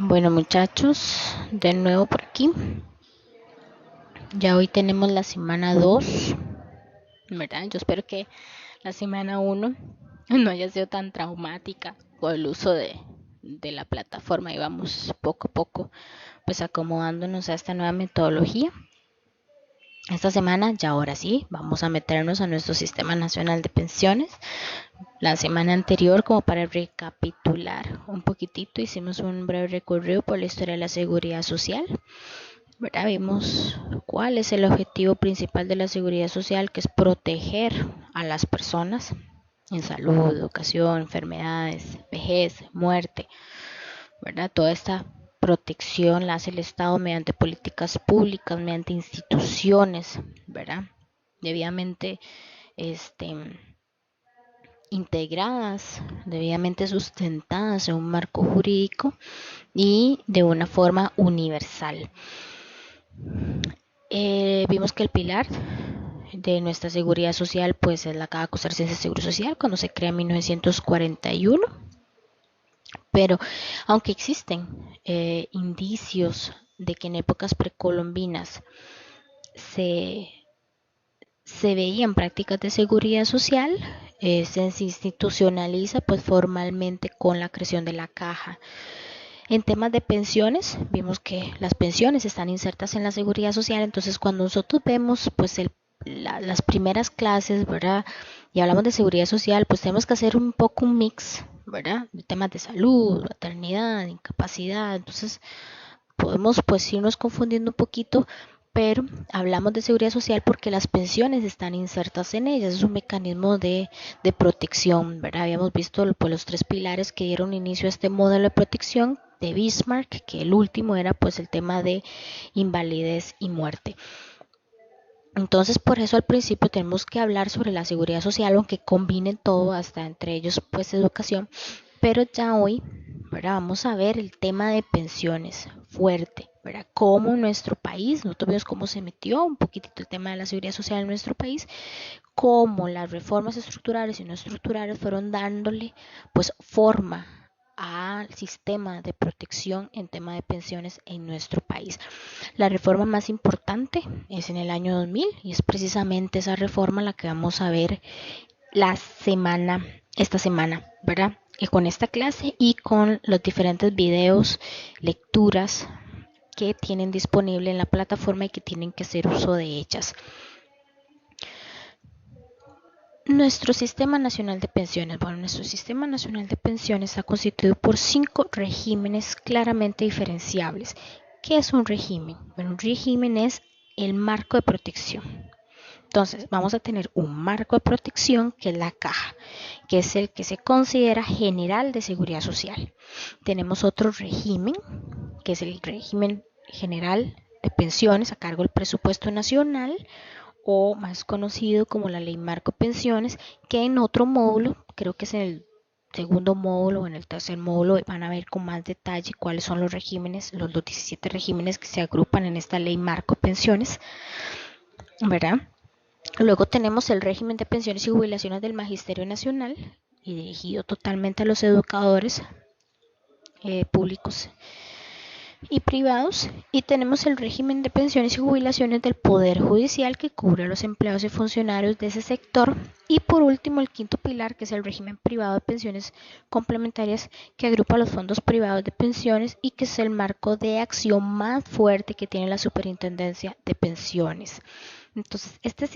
Bueno, muchachos, de nuevo por aquí. Ya hoy tenemos la semana 2, ¿verdad? Yo espero que la semana 1 no haya sido tan traumática por el uso de la plataforma y vamos poco a poco pues acomodándonos a esta nueva metodología. Esta semana, ya ahora sí, vamos a meternos a nuestro Sistema Nacional de Pensiones. La semana anterior, como para recapitular un poquitito, hicimos un breve recorrido por la historia de la seguridad social. ¿Verdad? Vimos cuál es el objetivo principal de la seguridad social, que es proteger a las personas en salud, educación, enfermedades, vejez, muerte, ¿verdad? Toda esta protección la hace el Estado mediante políticas públicas, mediante instituciones, ¿verdad? Debidamente este, integradas, debidamente sustentadas en un marco jurídico y de una forma universal. Vimos que el pilar de nuestra seguridad social pues es la Caja Costarricense de Seguro Social cuando se crea en 1941, pero aunque existen indicios de que en épocas precolombinas se, se veían prácticas de seguridad social, se institucionaliza pues formalmente con la creación de la caja. En temas de pensiones, vimos que las pensiones están insertas en la seguridad social, entonces cuando nosotros vemos pues las primeras clases, ¿verdad? Y hablamos de seguridad social, pues tenemos que hacer un poco un mix, ¿verdad? De temas de salud, maternidad, incapacidad, entonces podemos pues irnos confundiendo un poquito, pero hablamos de seguridad social porque las pensiones están insertas en ellas, es un mecanismo de protección, ¿verdad? Habíamos visto pues, los tres pilares que dieron inicio a este modelo de protección de Bismarck, que el último era pues el tema de invalidez y muerte. Entonces, por eso al principio tenemos que hablar sobre la seguridad social, aunque combinen todo, hasta entre ellos pues educación, pero ya hoy, ¿verdad? Vamos a ver el tema de pensiones fuerte, ¿verdad? Cómo nuestro país, nosotros vemos cómo se metió un poquitito el tema de la seguridad social en nuestro país, cómo las reformas estructurales y no estructurales fueron dándole pues forma al sistema de protección en tema de pensiones en nuestro país. La reforma más importante es en el año 2000 y es precisamente esa reforma la que vamos a ver esta semana, ¿verdad? Y con esta clase y con los diferentes videos, lecturas que tienen disponible en la plataforma y que tienen que hacer uso de ellas. Nuestro Sistema Nacional de Pensiones. Bueno, nuestro Sistema Nacional de Pensiones está constituido por 5 regímenes claramente diferenciables. ¿Qué es un régimen? Bueno, un régimen es el marco de protección. Entonces, vamos a tener un marco de protección que es la caja, que es el que se considera general de seguridad social. Tenemos otro régimen, que es el régimen general de pensiones a cargo del presupuesto nacional, o más conocido como la Ley Marco Pensiones, que en otro módulo, creo que es en el segundo módulo o en el tercer módulo, van a ver con más detalle cuáles son los regímenes, los 17 regímenes que se agrupan en esta Ley Marco Pensiones, ¿verdad? Luego tenemos el régimen de pensiones y jubilaciones del Magisterio Nacional y dirigido totalmente a los educadores públicos y privados, y tenemos el régimen de pensiones y jubilaciones del Poder Judicial que cubre a los empleados y funcionarios de ese sector, y por último el quinto pilar, que es el régimen privado de pensiones complementarias, que agrupa los fondos privados de pensiones y que es el marco de acción más fuerte que tiene la Superintendencia de Pensiones. Entonces, nuestro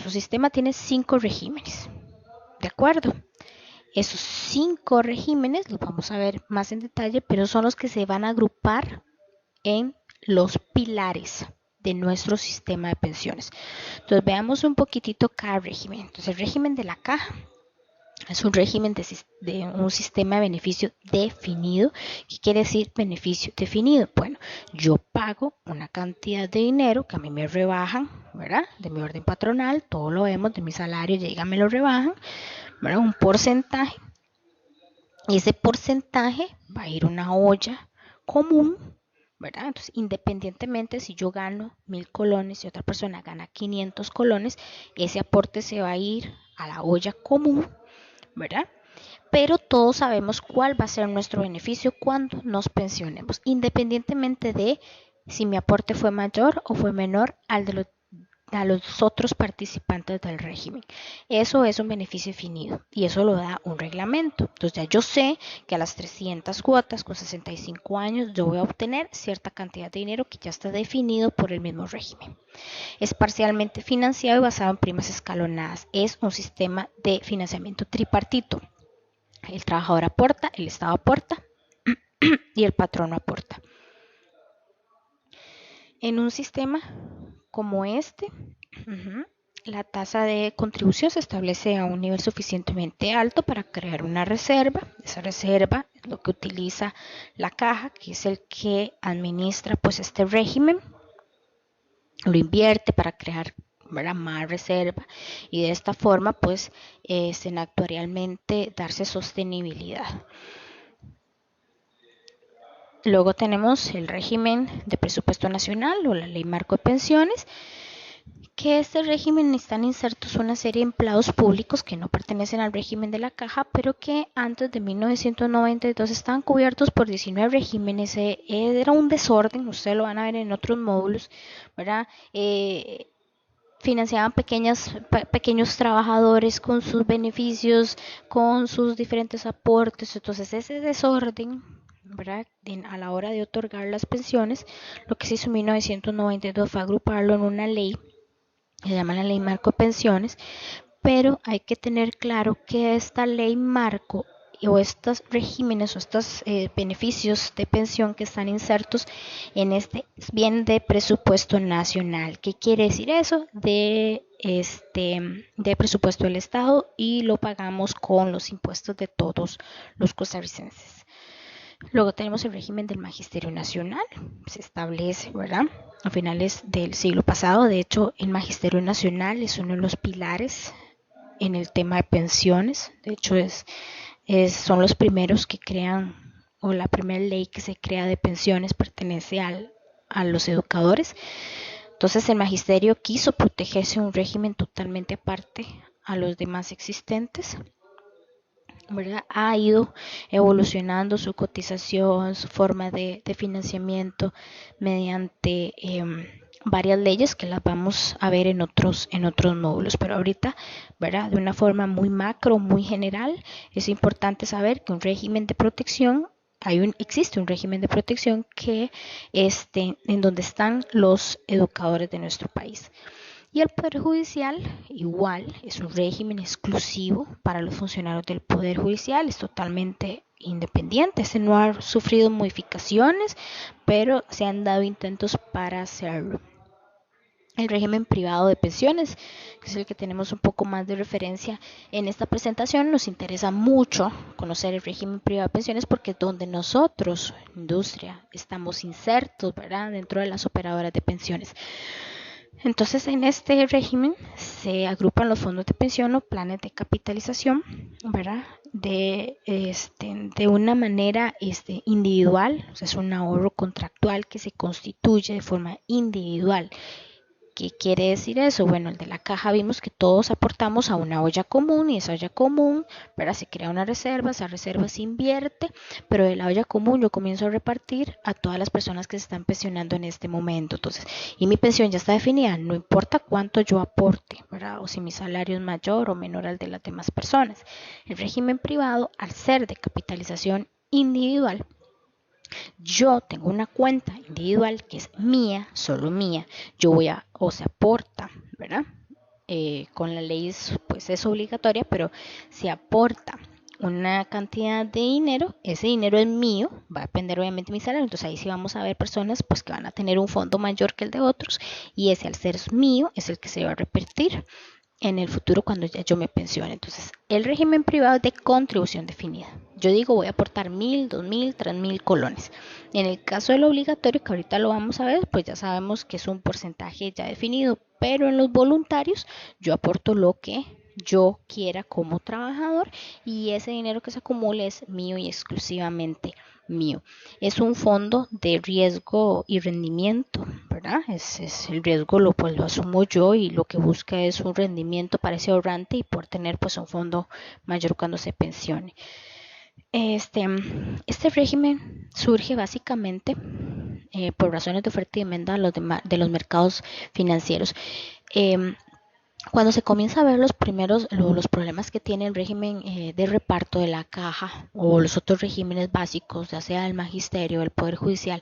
sistema tiene 5 regímenes, ¿de acuerdo? Esos 5 regímenes los vamos a ver más en detalle, pero son los que se van a agrupar en los pilares de nuestro sistema de pensiones. Entonces veamos un poquitito cada régimen. Entonces el régimen de la caja es un régimen de un sistema de beneficio definido. ¿Qué quiere decir beneficio definido? Bueno, yo pago una cantidad de dinero que a mí me rebajan, ¿verdad? De mi orden patronal, todo lo vemos, de mi salario llega, me lo rebajan, ¿verdad? Un porcentaje. Y ese porcentaje va a ir a una olla común, ¿verdad? Entonces, independientemente si yo gano 1000 colones y otra persona gana 500 colones, ese aporte se va a ir a la olla común, ¿verdad? pero todos sabemos cuál va a ser nuestro beneficio cuando nos pensionemos, independientemente de si mi aporte fue mayor o fue menor al de a los otros participantes del régimen. Eso es un beneficio definido y eso lo da un reglamento. Entonces ya yo sé que a las 300 cuotas con 65 años yo voy a obtener cierta cantidad de dinero que ya está definido por el mismo régimen. Es parcialmente financiado y basado en primas escalonadas. Es un sistema de financiamiento tripartito. El trabajador aporta, el Estado aporta y el patrono aporta. En un sistema como este, la tasa de contribución se establece a un nivel suficientemente alto para crear una reserva. Esa reserva es lo que utiliza la caja, que es el que administra pues este régimen. Lo invierte para crear, ¿verdad?, más reserva y de esta forma pues actuarialmente darse sostenibilidad. Luego tenemos el régimen de presupuesto nacional o la ley marco de pensiones, que este régimen están insertos una serie de empleados públicos que no pertenecen al régimen de la caja, pero que antes de 1992 estaban cubiertos por 19 regímenes. Era un desorden, ustedes lo van a ver en otros módulos, ¿verdad? Financiaban pequeños trabajadores con sus beneficios, con sus diferentes aportes. Entonces ese desorden, ¿verdad?, a la hora de otorgar las pensiones, lo que se hizo en 1992 fue agruparlo en una ley, se llama la ley marco de pensiones, pero hay que tener claro que esta ley marco o estos regímenes o estos beneficios de pensión que están insertos en este bien de presupuesto nacional. ¿Qué quiere decir eso? De presupuesto del Estado, y lo pagamos con los impuestos de todos los costarricenses. Luego tenemos el régimen del Magisterio Nacional, se establece, ¿verdad?, a finales del siglo pasado. De hecho, el Magisterio Nacional es uno de los pilares en el tema de pensiones. De hecho, son los primeros que crean, o la primera ley que se crea de pensiones pertenece a los educadores. Entonces el magisterio quiso protegerse de un régimen totalmente aparte a los demás existentes, ¿verdad? Ha ido evolucionando su cotización, su forma de financiamiento mediante varias leyes que las vamos a ver en otros módulos, pero ahorita, ¿verdad?, de una forma muy macro, muy general, es importante saber que un régimen de protección, existe un régimen de protección que en donde están los educadores de nuestro país. Y el Poder Judicial, igual, es un régimen exclusivo para los funcionarios del Poder Judicial, es totalmente independiente. No ha sufrido modificaciones, pero se han dado intentos para hacerlo. El régimen privado de pensiones, que es el que tenemos un poco más de referencia en esta presentación. Nos interesa mucho conocer el régimen privado de pensiones porque es donde nosotros, industria, estamos insertos, ¿verdad?, dentro de las operadoras de pensiones. Entonces, en este régimen se agrupan los fondos de pensión o planes de capitalización, ¿verdad?, de una manera individual. O sea, es un ahorro contractual que se constituye de forma individual. ¿Qué quiere decir eso? Bueno, el de la caja vimos que todos aportamos a una olla común, y esa olla común, ¿verdad?, se crea una reserva, esa reserva se invierte, pero de la olla común yo comienzo a repartir a todas las personas que se están pensionando en este momento. Entonces, y mi pensión ya está definida, no importa cuánto yo aporte, ¿verdad?, o si mi salario es mayor o menor al de las demás personas. El régimen privado, al ser de capitalización individual, yo tengo una cuenta individual que es mía, solo mía. Yo o se aporta, ¿verdad? Con la ley pues es obligatoria, pero se aporta una cantidad de dinero, ese dinero es mío, va a depender obviamente de mi salario. Entonces ahí sí vamos a ver personas pues que van a tener un fondo mayor que el de otros, y ese, al ser mío, es el que se va a repetir en el futuro cuando ya yo me pensione. Entonces, el régimen privado es de contribución definida. Yo digo, voy a aportar 1.000, 2.000, 3.000 colones. En el caso del obligatorio, que ahorita lo vamos a ver, pues ya sabemos que es un porcentaje ya definido, pero en los voluntarios yo aporto lo que yo quiera como trabajador, y ese dinero que se acumule es mío y exclusivamente mío. Es un fondo de riesgo y rendimiento, ¿verdad? El riesgo lo asumo yo, y lo que busca es un rendimiento para ese ahorrante y por tener pues un fondo mayor cuando se pensione. Este régimen surge básicamente por razones de oferta y demanda de los mercados financieros. Em, Cuando se comienza a ver los problemas que tiene el régimen de reparto de la caja o los otros regímenes básicos, ya sea el magisterio o el poder judicial,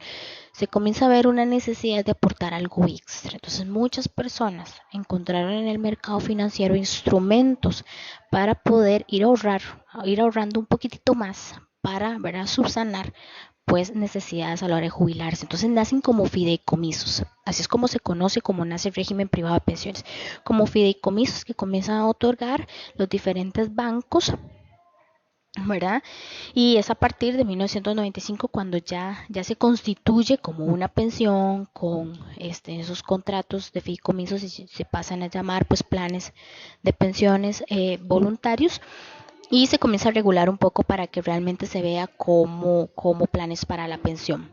se comienza a ver una necesidad de aportar algo extra. Entonces muchas personas encontraron en el mercado financiero instrumentos para poder ir ahorrando un poquitito más para, ¿verdad?, subsanar pues necesidades a la hora de jubilarse. Entonces nacen como fideicomisos. Así es como se conoce, como nace el régimen privado de pensiones, como fideicomisos que comienzan a otorgar los diferentes bancos, ¿verdad? Y es a partir de 1995 cuando ya se constituye como una pensión con esos contratos de fideicomisos y se pasan a llamar pues planes de pensiones voluntarios, y se comienza a regular un poco para que realmente se vea como planes para la pensión.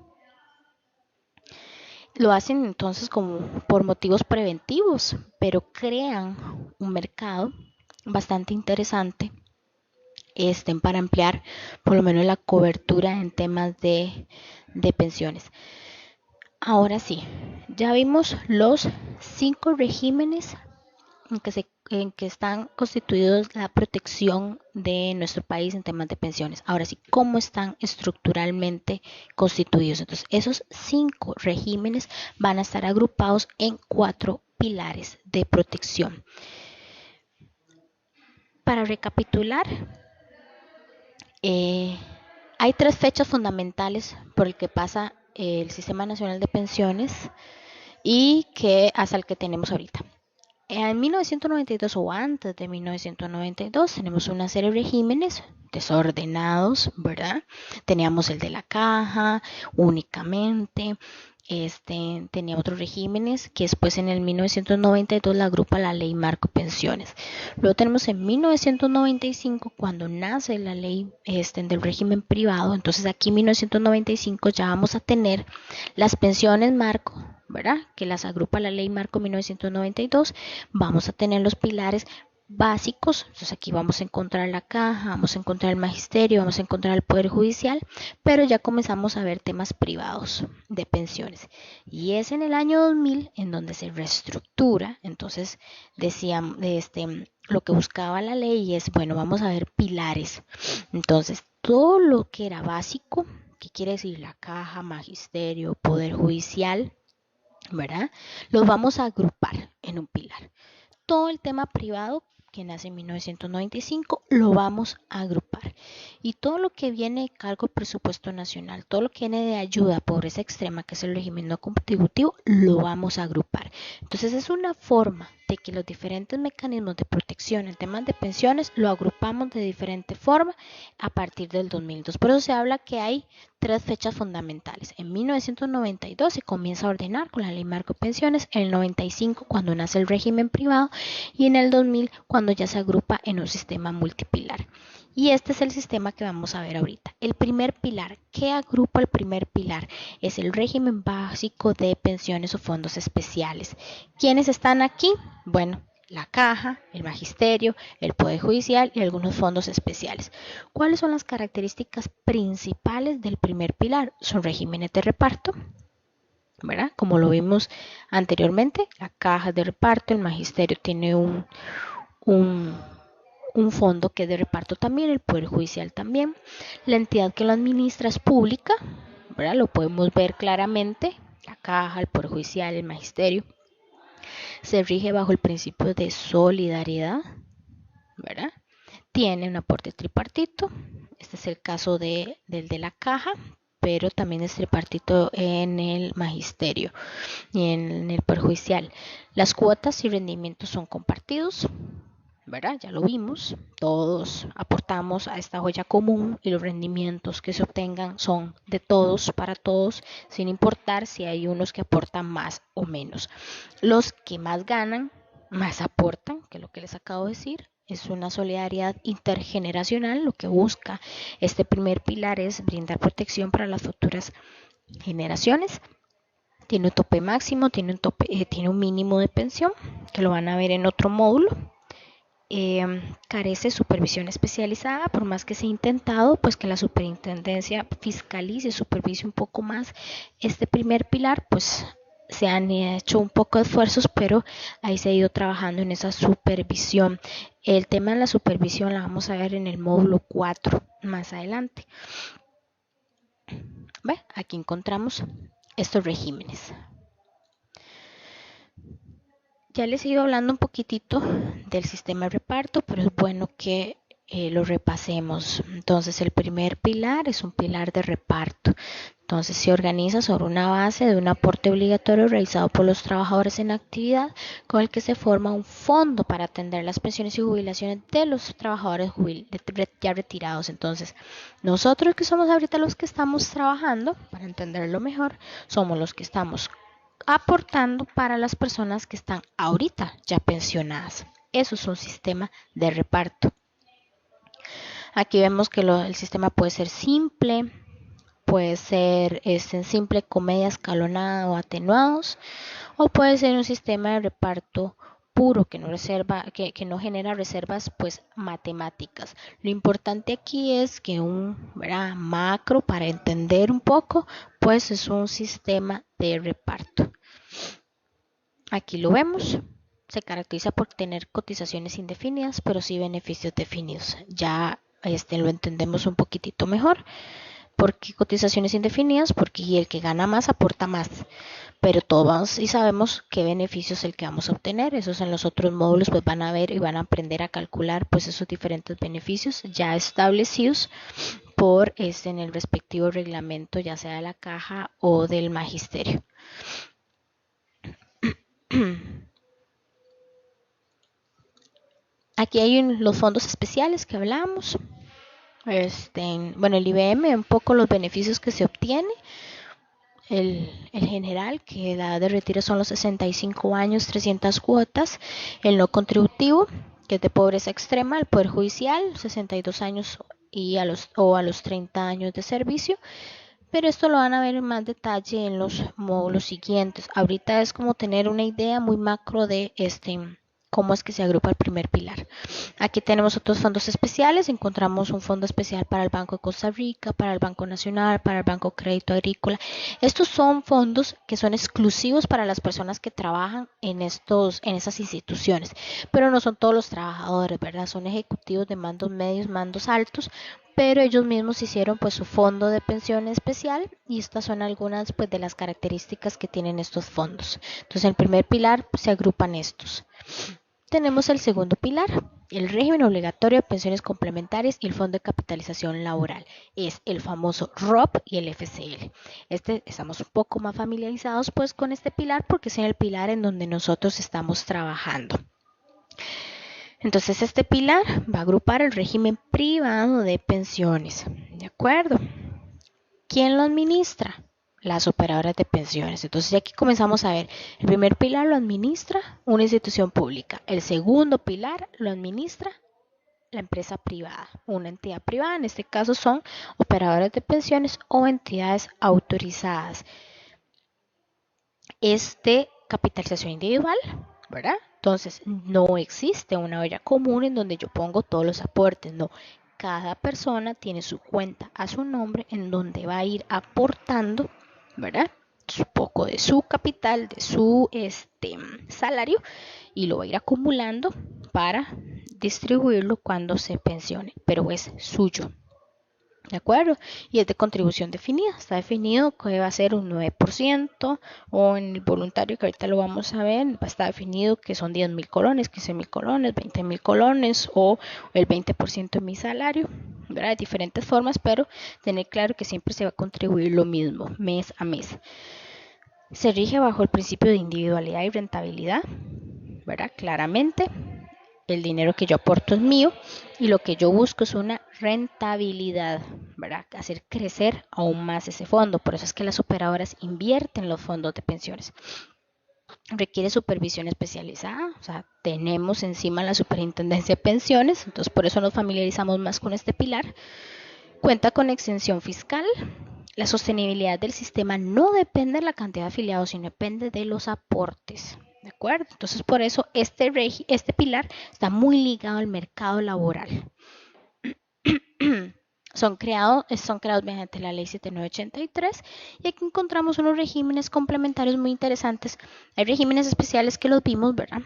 Lo hacen entonces como por motivos preventivos, pero crean un mercado bastante interesante para ampliar por lo menos la cobertura en temas de pensiones. Ahora sí, ya vimos los 5 regímenes en que están constituidos la protección de nuestro país en temas de pensiones. Ahora sí, ¿cómo están estructuralmente constituidos? Entonces, esos 5 regímenes van a estar agrupados en 4 pilares de protección. Para recapitular, hay 3 fechas fundamentales por el que pasa el Sistema Nacional de Pensiones y que hasta el que tenemos ahorita. En 1992 o antes de 1992 tenemos una serie de regímenes desordenados, ¿verdad? Teníamos el de la caja únicamente, tenía otros regímenes que después en el 1992 la agrupa la ley Marco Pensiones. Luego tenemos en 1995 cuando nace la ley del régimen privado. Entonces aquí en 1995 ya vamos a tener las pensiones Marco, ¿verdad?, que las agrupa la ley Marco 1992. Vamos a tener los pilares básicos. Entonces aquí vamos a encontrar la caja, vamos a encontrar el magisterio, vamos a encontrar el poder judicial, pero ya comenzamos a ver temas privados de pensiones. Y es en el año 2000 en donde se reestructura. Entonces decían, lo que buscaba la ley es, bueno, vamos a ver pilares. Entonces todo lo que era básico, que quiere decir la caja, magisterio, poder judicial, ¿verdad?, los vamos a agrupar en un pilar. Todo el tema privado que nace en 1995 lo vamos a agrupar, y todo lo que viene de cargo al presupuesto nacional, todo lo que viene de ayuda a pobreza extrema, que es el régimen no contributivo, lo vamos a agrupar. Entonces es una forma de que los diferentes mecanismos de protección en temas de pensiones lo agrupamos de diferente forma a partir del 2002. Por eso se habla que hay 3 fechas fundamentales. En 1992 se comienza a ordenar con la ley Marco Pensiones, en el 95 cuando nace el régimen privado y en el 2000 cuando ya se agrupa en un sistema multipilar. Y este es el sistema que vamos a ver ahorita. El primer pilar, ¿qué agrupa el primer pilar? Es el régimen básico de pensiones o fondos especiales. ¿Quiénes están aquí? Bueno, la caja, el magisterio, el poder judicial y algunos fondos especiales. ¿Cuáles son las características principales del primer pilar? Son regímenes de reparto, ¿verdad? Como lo vimos anteriormente, la caja de reparto, el magisterio tiene un fondo que es de reparto también, el poder judicial también. La entidad que lo administra es pública, ¿verdad? Lo podemos ver claramente, la caja, el poder judicial, el magisterio. Se rige bajo el principio de solidaridad, ¿verdad? Tiene un aporte tripartito. Este es el caso del de la caja, pero también es tripartito en el magisterio y en el perjudicial. Las cuotas y rendimientos son compartidos, ¿verdad? Ya lo vimos, todos aportamos a esta joya común y los rendimientos que se obtengan son de todos para todos, sin importar si hay unos que aportan más o menos. Los que más ganan, más aportan, que es lo que les acabo de decir. Es una solidaridad intergeneracional. Lo que busca este primer pilar es brindar protección para las futuras generaciones. Tiene un tope máximo, tiene un mínimo de pensión, que lo van a ver en otro módulo. carece de supervisión especializada, por más que se ha intentado, pues que la superintendencia fiscalice y supervise un poco más este primer pilar, pues se han hecho un poco de esfuerzos, pero ahí se ha ido trabajando en esa supervisión. El tema de la supervisión la vamos a ver en el módulo 4 más adelante. ¿Ve? Aquí encontramos estos regímenes. Ya les he ido hablando un poquitito del sistema de reparto, pero es bueno que lo repasemos. Entonces, el primer pilar es un pilar de reparto. Entonces, se organiza sobre una base de un aporte obligatorio realizado por los trabajadores en actividad, con el que se forma un fondo para atender las pensiones y jubilaciones de los trabajadores ya retirados. Entonces, nosotros que somos ahorita los que estamos trabajando, para entenderlo mejor, somos los que estamos aportando para las personas que están ahorita ya pensionadas. Eso es un sistema de reparto. Aquí vemos que el sistema puede ser simple, puede ser en simple con media escalonada o atenuados, o puede ser un sistema de reparto puro que no genera reservas pues matemáticas. Lo importante aquí es que macro, para entender un poco, pues es un sistema de reparto. Aquí lo vemos. Se caracteriza por tener cotizaciones indefinidas, pero sí beneficios definidos. Ya lo entendemos un poquitito mejor. ¿Por qué cotizaciones indefinidas? Porque el que gana más aporta más. Pero todos y sabemos qué beneficios es el que vamos a obtener. Esos en los otros módulos pues van a ver y van a aprender a calcular pues esos diferentes beneficios ya establecidos por en el respectivo reglamento, ya sea de la caja o del magisterio. Aquí hay los fondos especiales que hablamos. Bueno, el IBM, un poco los beneficios que se obtiene. El general, que la edad de retiro son los 65 años, 300 cuotas. El no contributivo, que es de pobreza extrema. El Poder Judicial, 62 años y a los 30 años de servicio. Pero esto lo van a ver en más detalle en los módulos siguientes. Ahorita es como tener una idea muy macro de cómo es que se agrupa el primer pilar. Aquí tenemos otros fondos especiales. Encontramos un fondo especial para el Banco de Costa Rica, para el Banco Nacional, para el Banco Crédito Agrícola. Estos son fondos que son exclusivos para las personas que trabajan en esas instituciones, pero no son todos los trabajadores, ¿verdad? Son ejecutivos de mandos medios, mandos altos, pero ellos mismos hicieron pues su fondo de pensión especial y estas son algunas pues de las características que tienen estos fondos. Entonces, en el primer pilar se agrupan estos. Tenemos el segundo pilar, el régimen obligatorio de pensiones complementarias y el fondo de capitalización laboral. Es el famoso ROP y el FCL. Estamos un poco más familiarizados pues con este pilar porque es el pilar en donde nosotros estamos trabajando. Entonces este pilar va a agrupar el régimen privado de pensiones. ¿De acuerdo? ¿Quién lo administra? Las operadoras de pensiones. Entonces aquí comenzamos a ver, el primer pilar lo administra una institución pública, el segundo pilar lo administra la empresa privada, una entidad privada, en este caso son operadoras de pensiones o entidades autorizadas. Capitalización individual, ¿verdad? Entonces no existe una olla común en donde yo pongo todos los aportes, no. Cada persona tiene su cuenta a su nombre en donde va a ir aportando, ¿verdad? Un poco de su capital, de su salario y lo va a ir acumulando para distribuirlo cuando se pensione, pero es suyo. ¿De acuerdo? Y es de contribución definida. Está definido que va a ser un 9% o en el voluntario, que ahorita lo vamos a ver, está definido que son 10.000 colones, 15.000 colones, 20.000 colones o el 20% de mi salario, ¿verdad? De diferentes formas, pero tener claro que siempre se va a contribuir lo mismo, mes a mes. Se rige bajo el principio de individualidad y rentabilidad, ¿verdad? Claramente. El dinero que yo aporto es mío y lo que yo busco es una rentabilidad, ¿verdad? Hacer crecer aún más ese fondo. Por eso es que las operadoras invierten los fondos de pensiones. Requiere supervisión especializada, o sea, tenemos encima la superintendencia de pensiones, entonces por eso nos familiarizamos más con este pilar. Cuenta con exención fiscal. La sostenibilidad del sistema no depende de la cantidad de afiliados, sino depende de los aportes. ¿De acuerdo? Entonces, por eso este pilar está muy ligado al mercado laboral. Son creados mediante la ley 7983 y aquí encontramos unos regímenes complementarios muy interesantes. Hay regímenes especiales que los vimos, ¿verdad?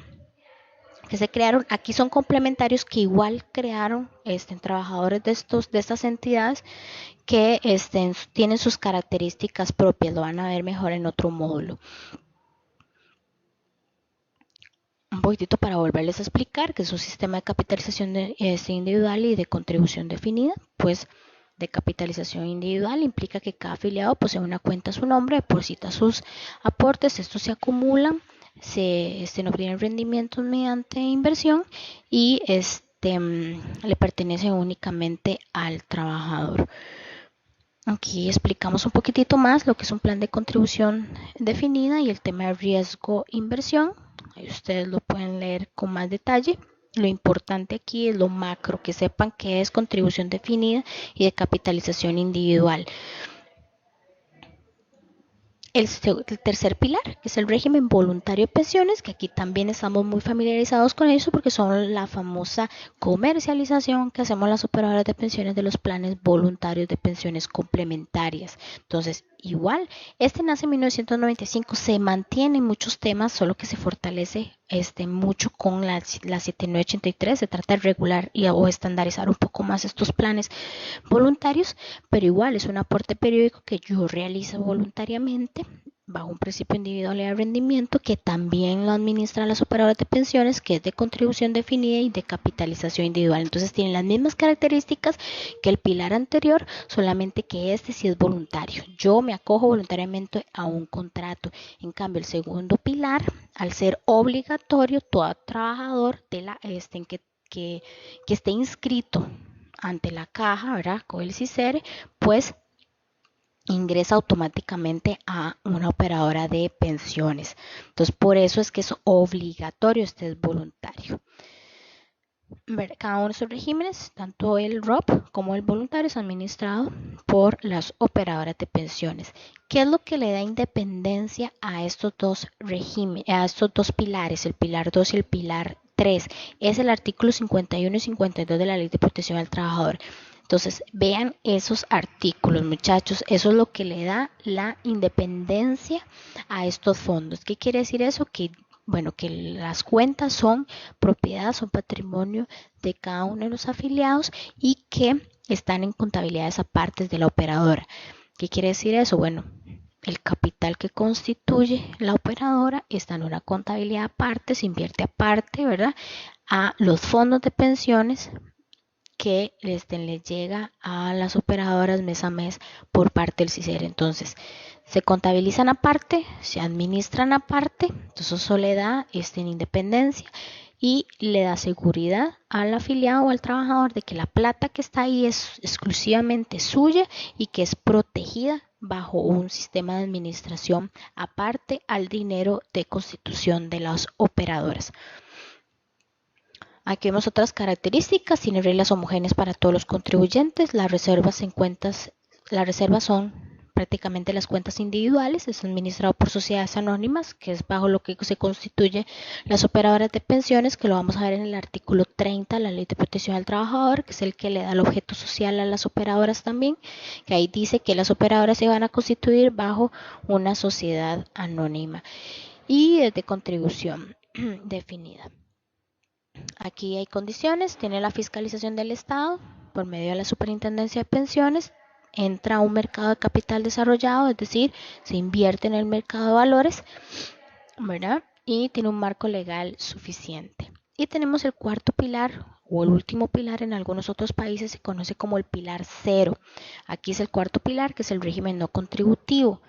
Que se crearon, aquí son complementarios que igual crearon trabajadores de estas entidades que tienen sus características propias, lo van a ver mejor en otro módulo. Un poquitito para volverles a explicar que es un sistema de capitalización individual y de contribución definida. Pues de capitalización individual implica que cada afiliado posee una cuenta a su nombre, deposita sus aportes, estos se acumulan, se obtienen rendimientos mediante inversión y le pertenecen únicamente al trabajador. Aquí explicamos un poquitito más lo que es un plan de contribución definida y el tema de riesgo inversión. Ahí ustedes lo pueden leer con más detalle. Lo importante aquí es lo macro, que sepan qué es contribución definida y de capitalización individual. El tercer pilar, que es el régimen voluntario de pensiones, que aquí también estamos muy familiarizados con eso porque son la famosa comercialización que hacemos las operadoras de pensiones de los planes voluntarios de pensiones complementarias. Entonces, igual, nace en 1995, se mantiene en muchos temas, solo que se fortalece mucho con la 7983, se trata de regular o estandarizar un poco más estos planes voluntarios, pero igual es un aporte periódico que yo realizo voluntariamente bajo un principio individual de rendimiento que también lo administran las operadoras de pensiones, que es de contribución definida y de capitalización individual. Entonces tienen las mismas características que el pilar anterior, solamente que sí es voluntario. Yo me acojo voluntariamente a un contrato. En cambio, el segundo pilar, al ser obligatorio, todo trabajador que esté inscrito ante la caja, ¿verdad? Con el CICERE, pues ingresa automáticamente a una operadora de pensiones. Entonces, por eso es que es obligatorio, es voluntario. Cada uno de estos regímenes, tanto el ROP como el voluntario, es administrado por las operadoras de pensiones. ¿Qué es lo que le da independencia a estos dos regímenes, a estos dos pilares, el pilar 2 y el pilar 3? Es el artículo 51 y 52 de la Ley de Protección al Trabajador. Entonces, vean esos artículos, muchachos. Eso es lo que le da la independencia a estos fondos. ¿Qué quiere decir eso? Que las cuentas son propiedad, son patrimonio de cada uno de los afiliados y que están en contabilidades aparte de la operadora. ¿Qué quiere decir eso? Bueno, el capital que constituye la operadora está en una contabilidad aparte, se invierte aparte, ¿verdad? A los fondos de pensiones que les llega a las operadoras mes a mes por parte del CICER. Entonces, se contabilizan aparte, se administran aparte, entonces eso le da en independencia y le da seguridad al afiliado o al trabajador de que la plata que está ahí es exclusivamente suya y que es protegida bajo un sistema de administración aparte al dinero de constitución de las operadoras. Aquí vemos otras características, tiene reglas homogéneas para todos los contribuyentes, las reservas son prácticamente las cuentas individuales, es administrado por sociedades anónimas, que es bajo lo que se constituye las operadoras de pensiones, que lo vamos a ver en el artículo 30 de la Ley de Protección al Trabajador, que es el que le da el objeto social a las operadoras también, que ahí dice que las operadoras se van a constituir bajo una sociedad anónima y es de contribución definida. Aquí hay condiciones, tiene la fiscalización del Estado por medio de la Superintendencia de Pensiones, entra a un mercado de capital desarrollado, es decir, se invierte en el mercado de valores, ¿verdad? Y tiene un marco legal suficiente. Y tenemos el cuarto pilar o el último pilar, en algunos otros países se conoce como el pilar 0. Aquí es el cuarto pilar, que es el régimen no contributivo.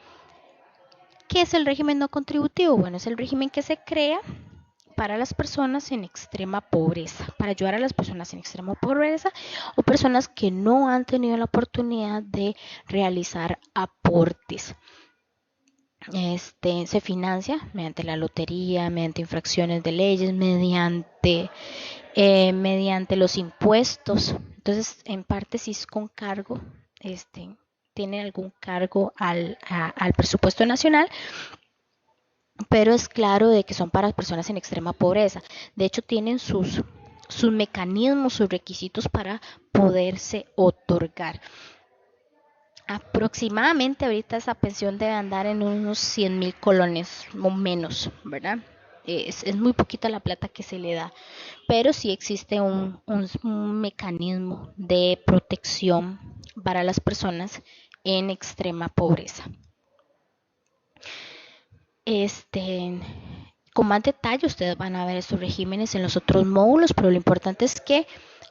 ¿Qué es el régimen no contributivo? Bueno, es el régimen que se crea para las personas en extrema pobreza, para ayudar a las personas en extrema pobreza o personas que no han tenido la oportunidad de realizar aportes. Se financia mediante la lotería, mediante infracciones de leyes, mediante los impuestos. Entonces, en parte si es con cargo, tiene algún cargo al presupuesto nacional, pero es claro de que son para personas en extrema pobreza. De hecho, tienen sus mecanismos, sus requisitos para poderse otorgar. Aproximadamente ahorita esa pensión debe andar en unos 100,000 colones o menos, ¿verdad? Es muy poquita la plata que se le da, pero sí existe un mecanismo de protección para las personas en extrema pobreza. Este, con más detalle ustedes van a ver estos regímenes en los otros módulos, pero lo importante es que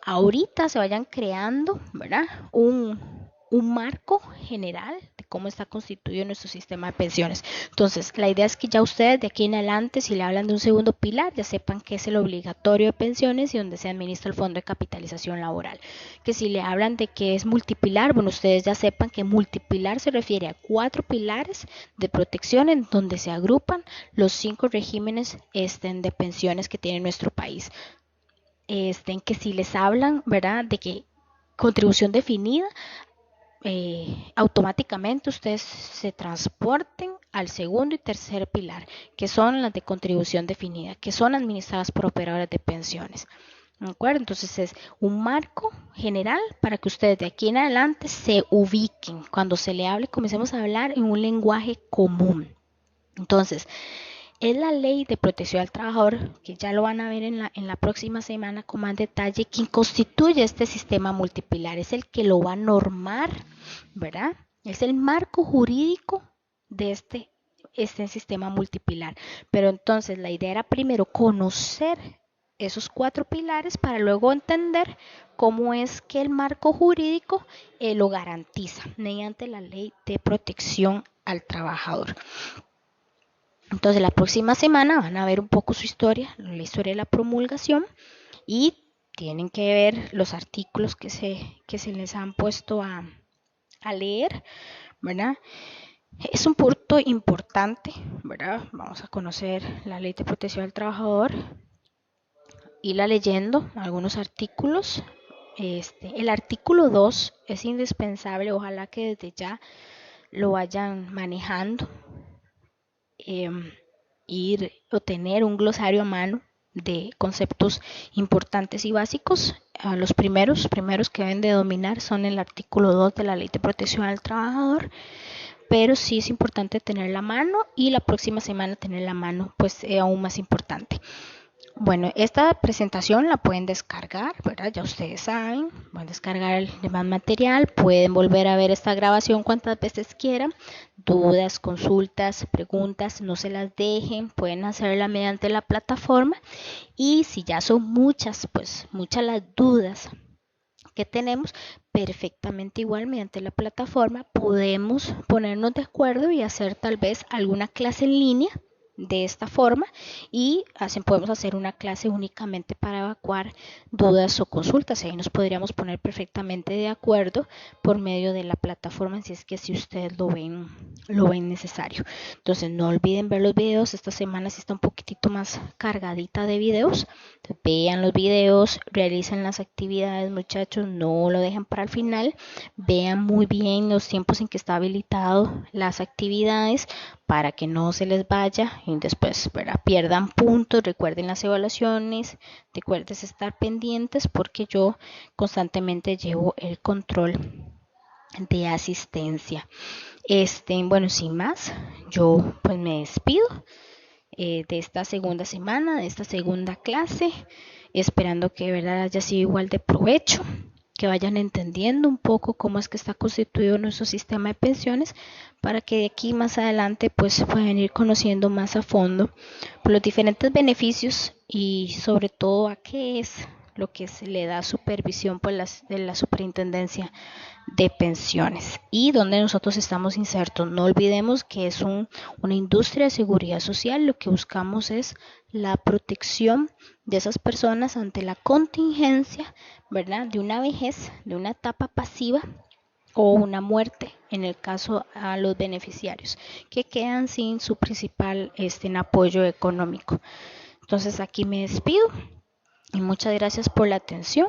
ahorita se vayan creando, ¿verdad? Un marco general de cómo está constituido nuestro sistema de pensiones. Entonces, la idea es que ya ustedes de aquí en adelante, si le hablan de un segundo pilar, ya sepan que es el obligatorio de pensiones y donde se administra el fondo de capitalización laboral. Que si le hablan de que es multipilar, bueno, ustedes ya sepan que multipilar se refiere a 4 pilares de protección en donde se agrupan los 5 regímenes de pensiones que tiene nuestro país. En que si les hablan, ¿verdad?, de que contribución definida, automáticamente ustedes se transporten al segundo y tercer pilar, que son las de contribución definida, que son administradas por operadores de pensiones. ¿De acuerdo? Entonces es un marco general para que ustedes de aquí en adelante se ubiquen. Cuando se le hable, comencemos a hablar en un lenguaje común. Entonces, es la ley de protección al trabajador, que ya lo van a ver en la próxima semana con más detalle, quien constituye este sistema multipilar, es el que lo va a normar, ¿verdad? Es el marco jurídico de este sistema multipilar. Pero entonces la idea era primero conocer esos 4 pilares para luego entender cómo es que el marco jurídico lo garantiza mediante la ley de protección al trabajador. Entonces la próxima semana van a ver un poco su historia, la historia de la promulgación, y tienen que ver los artículos que se les han puesto a leer, ¿verdad? Es un punto importante, ¿verdad? Vamos a conocer la ley de protección al trabajador, irla leyendo algunos artículos. El artículo 2 es indispensable, ojalá que desde ya lo vayan manejando. Ir o tener un glosario a mano de conceptos importantes y básicos. Los primeros que deben de dominar son el artículo 2 de la Ley de Protección al Trabajador, pero sí es importante tener la mano y la próxima semana tener la mano, pues aún más importante. Bueno, esta presentación la pueden descargar, ¿verdad? Ya ustedes saben, pueden descargar el demás material, pueden volver a ver esta grabación cuantas veces quieran. Dudas, consultas, preguntas, no se las dejen, pueden hacerla mediante la plataforma. Y si ya son muchas, pues muchas las dudas que tenemos, perfectamente igual mediante la plataforma podemos ponernos de acuerdo y hacer tal vez alguna clase en línea de esta forma, y podemos hacer una clase únicamente para evacuar dudas o consultas. Ahí nos podríamos poner perfectamente de acuerdo por medio de la plataforma, si es que si ustedes lo ven necesario. Entonces no olviden ver los videos. Esta semana sí está un poquitito más cargadita de videos. Entonces, vean los videos, realicen las actividades, muchachos, no lo dejen para el final. Vean muy bien los tiempos en que está habilitado las actividades para que no se les vaya y después, ¿verdad?, pierdan puntos. Recuerden las evaluaciones, recuerden estar pendientes porque yo constantemente llevo el control de asistencia. Bueno, sin más, yo pues me despido de esta segunda semana, de esta segunda clase, esperando que de verdad haya sido igual de provecho, que vayan entendiendo un poco cómo es que está constituido nuestro sistema de pensiones, para que de aquí más adelante pues puedan ir conociendo más a fondo los diferentes beneficios y sobre todo a qué es lo que se le da supervisión pues de la superintendencia de pensiones y donde nosotros estamos insertos. No olvidemos que es una industria de seguridad social. Lo que buscamos es la protección de esas personas ante la contingencia, ¿verdad?, de una vejez, de una etapa pasiva o una muerte, en el caso a los beneficiarios que quedan sin su principal apoyo económico. Entonces aquí me despido y muchas gracias por la atención.